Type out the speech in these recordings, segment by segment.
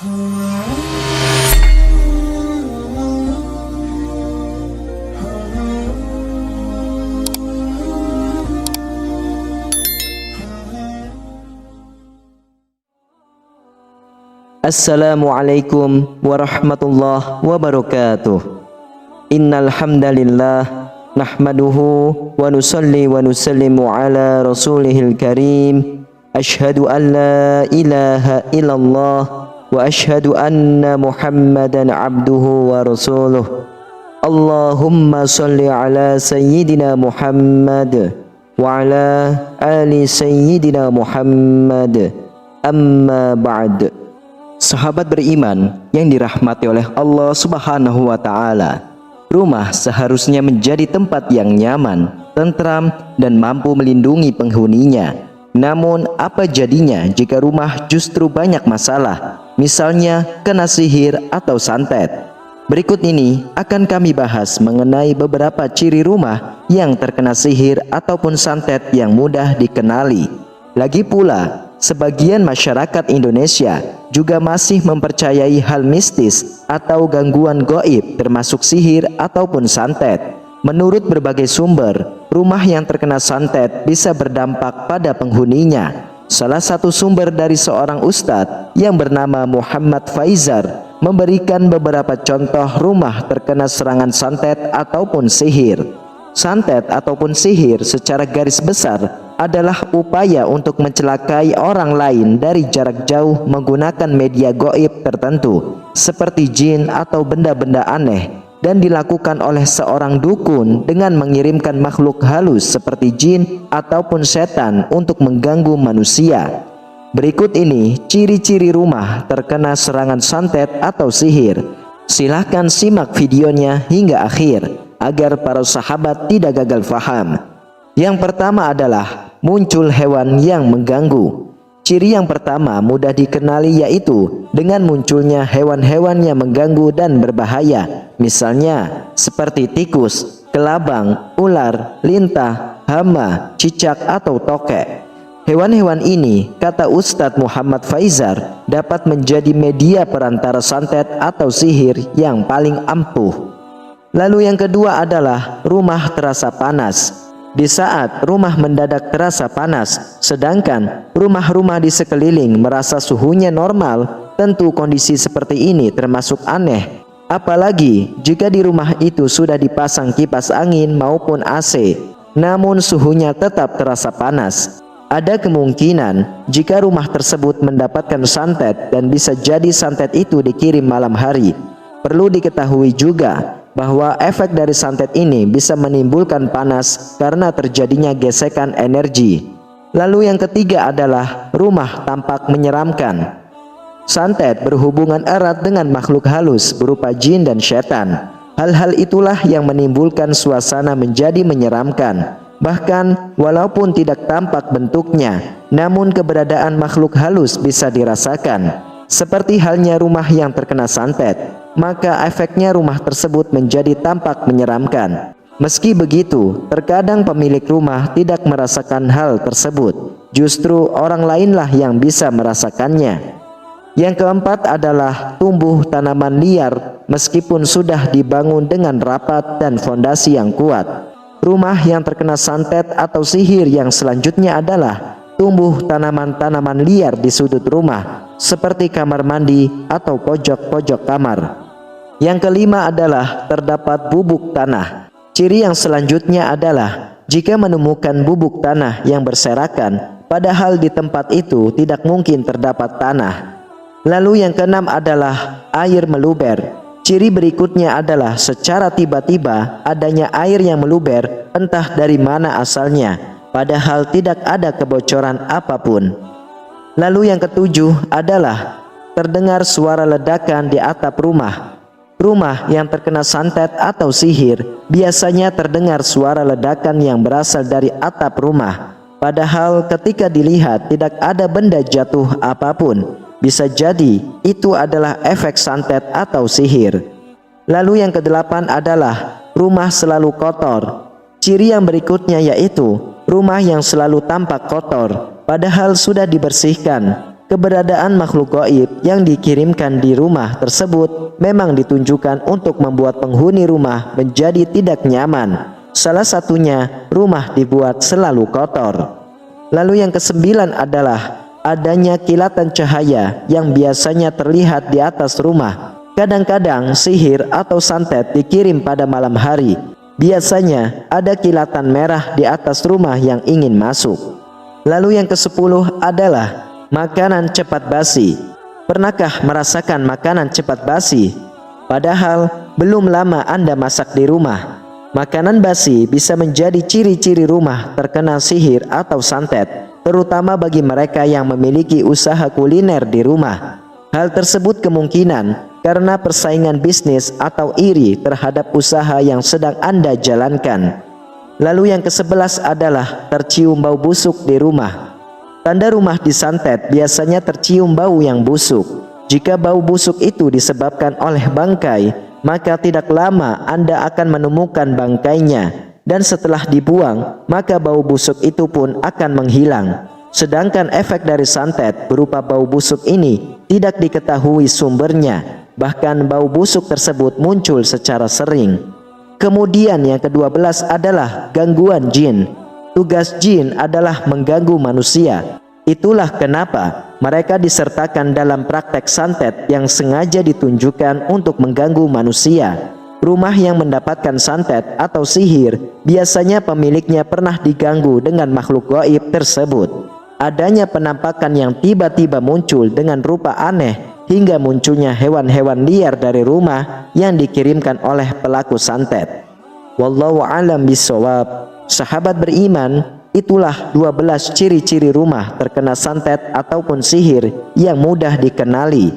Assalamualaikum warahmatullahi wabarakatuh. Innal hamdalillah nahmaduhu wa nusalli wa nusallimu ala rasulihil karim. Asyhadu an la ilaha illallah wa asyhadu anna Muhammadan abduhu wa rasuluh. Allahumma salli ala sayyidina Muhammad wa ala ali sayyidina Muhammad. Amma ba'd. Sahabat beriman yang dirahmati oleh Allah Subhanahu wa Ta'ala, rumah seharusnya menjadi tempat yang nyaman, tentram, dan mampu melindungi penghuninya. Namun, apa jadinya jika rumah justru banyak masalah, misalnya kena sihir atau santet? Berikut ini akan kami bahas mengenai beberapa ciri rumah yang terkena sihir ataupun santet yang mudah dikenali. Lagi pula, sebagian masyarakat Indonesia juga masih mempercayai hal mistis atau gangguan gaib termasuk sihir ataupun santet. Menurut berbagai sumber, rumah yang terkena santet bisa berdampak pada penghuninya. Salah satu sumber dari seorang ustadz yang bernama Muhammad Faizar memberikan beberapa contoh rumah terkena serangan santet ataupun sihir. Santet ataupun sihir secara garis besar adalah upaya untuk mencelakai orang lain dari jarak jauh menggunakan media gaib tertentu seperti jin atau benda-benda aneh, dan dilakukan oleh seorang dukun dengan mengirimkan makhluk halus seperti jin ataupun setan untuk mengganggu manusia. Berikut ini ciri-ciri rumah terkena serangan santet atau sihir. Silahkan simak videonya hingga akhir agar para sahabat tidak gagal faham. Yang pertama adalah muncul hewan yang mengganggu. Ciri yang pertama mudah dikenali yaitu dengan munculnya hewan-hewan yang mengganggu dan berbahaya. Misalnya seperti tikus, kelabang, ular, lintah, hama, cicak atau tokek. Hewan-hewan ini, kata Ustadz Muhammad Faizar, dapat menjadi media perantara santet atau sihir yang paling ampuh. Lalu yang kedua adalah rumah terasa panas. Di saat rumah mendadak terasa panas, sedangkan rumah-rumah di sekeliling merasa suhunya normal, tentu kondisi seperti ini termasuk aneh. Apalagi jika di rumah itu sudah dipasang kipas angin maupun AC, namun suhunya tetap terasa panas. Ada kemungkinan jika rumah tersebut mendapatkan santet dan bisa jadi santet itu dikirim malam hari. Perlu diketahui juga bahwa efek dari santet ini bisa menimbulkan panas karena terjadinya gesekan energi. Lalu yang ketiga adalah rumah tampak menyeramkan. Santet berhubungan erat dengan makhluk halus berupa jin dan setan. Hal-hal itulah yang menimbulkan suasana menjadi menyeramkan. Bahkan walaupun tidak tampak bentuknya, namun keberadaan makhluk halus bisa dirasakan. Seperti halnya rumah yang terkena santet, maka efeknya rumah tersebut menjadi tampak menyeramkan. Meski begitu, terkadang pemilik rumah tidak merasakan hal tersebut. Justru orang lainlah yang bisa merasakannya. Yang keempat adalah tumbuh tanaman liar meskipun sudah dibangun dengan rapat dan fondasi yang kuat. Rumah yang terkena santet atau sihir yang selanjutnya adalah tumbuh tanaman-tanaman liar di sudut rumah, seperti kamar mandi atau pojok-pojok kamar. Yang kelima adalah terdapat bubuk tanah. Ciri yang selanjutnya adalah jika menemukan bubuk tanah yang berserakan, padahal di tempat itu tidak mungkin terdapat tanah. Lalu yang keenam adalah air meluber. Ciri berikutnya adalah secara tiba-tiba adanya air yang meluber entah dari mana asalnya, padahal tidak ada kebocoran apapun. Lalu yang ketujuh adalah terdengar suara ledakan di atap rumah. Rumah yang terkena santet atau sihir biasanya terdengar suara ledakan yang berasal dari atap rumah. Padahal ketika dilihat tidak ada benda jatuh apapun. Bisa jadi itu adalah efek santet atau sihir. Lalu yang kedelapan adalah rumah selalu kotor. Ciri yang berikutnya yaitu rumah yang selalu tampak kotor padahal sudah dibersihkan. keberadaan makhluk gaib yang dikirimkan di rumah tersebut memang ditunjukkan untuk membuat penghuni rumah menjadi tidak nyaman. Salah satunya, rumah dibuat selalu kotor. Lalu yang kesembilan adalah adanya kilatan cahaya yang biasanya terlihat di atas rumah. Kadang-kadang sihir atau santet dikirim pada malam hari. Biasanya ada kilatan merah di atas rumah yang ingin masuk. Lalu yang ke-10 adalah makanan cepat basi. Pernahkah merasakan makanan cepat basi? Padahal belum lama Anda masak di rumah. Makanan basi bisa menjadi ciri-ciri rumah terkena sihir atau santet, terutama bagi mereka yang memiliki usaha kuliner di rumah. Hal tersebut kemungkinan karena persaingan bisnis atau iri terhadap usaha yang sedang Anda jalankan. Lalu yang ke-11 adalah tercium bau busuk di rumah. Tanda rumah disantet biasanya tercium bau yang busuk. Jika bau busuk itu disebabkan oleh bangkai, maka tidak lama Anda akan menemukan bangkainya, dan setelah dibuang, maka bau busuk itu pun akan menghilang. Sedangkan efek dari santet berupa bau busuk ini tidak diketahui sumbernya, bahkan bau busuk tersebut muncul secara sering. Kemudian yang ke-12 adalah gangguan jin. Tugas jin adalah mengganggu manusia. Itulah kenapa mereka disertakan dalam praktek santet yang sengaja ditunjukkan untuk mengganggu manusia. Rumah yang mendapatkan santet atau sihir biasanya pemiliknya pernah diganggu dengan makhluk gaib tersebut. Adanya penampakan yang tiba-tiba muncul dengan rupa aneh hingga munculnya hewan-hewan liar dari rumah yang dikirimkan oleh pelaku santet. Wallahu a'lam bishawab. Sahabat beriman, itulah 12 ciri-ciri rumah terkena santet ataupun sihir yang mudah dikenali.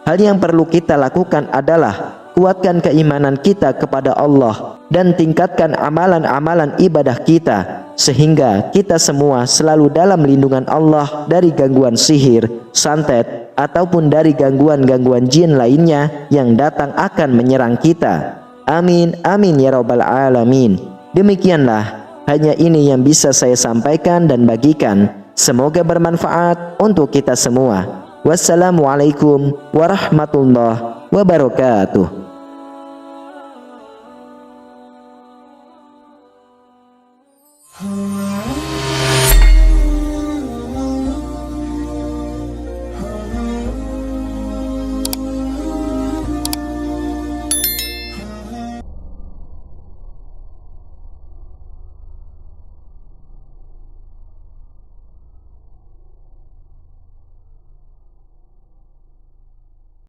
Hal yang perlu kita lakukan adalah kuatkan keimanan kita kepada Allah dan tingkatkan amalan-amalan ibadah kita, sehingga kita semua selalu dalam lindungan Allah dari gangguan sihir, santet, ataupun dari gangguan-gangguan jin lainnya yang datang akan menyerang kita. Amin, amin ya rabbal alamin. Demikianlah, hanya ini yang bisa saya sampaikan dan bagikan. Semoga bermanfaat untuk kita semua. Wassalamualaikum warahmatullahi wabarakatuh.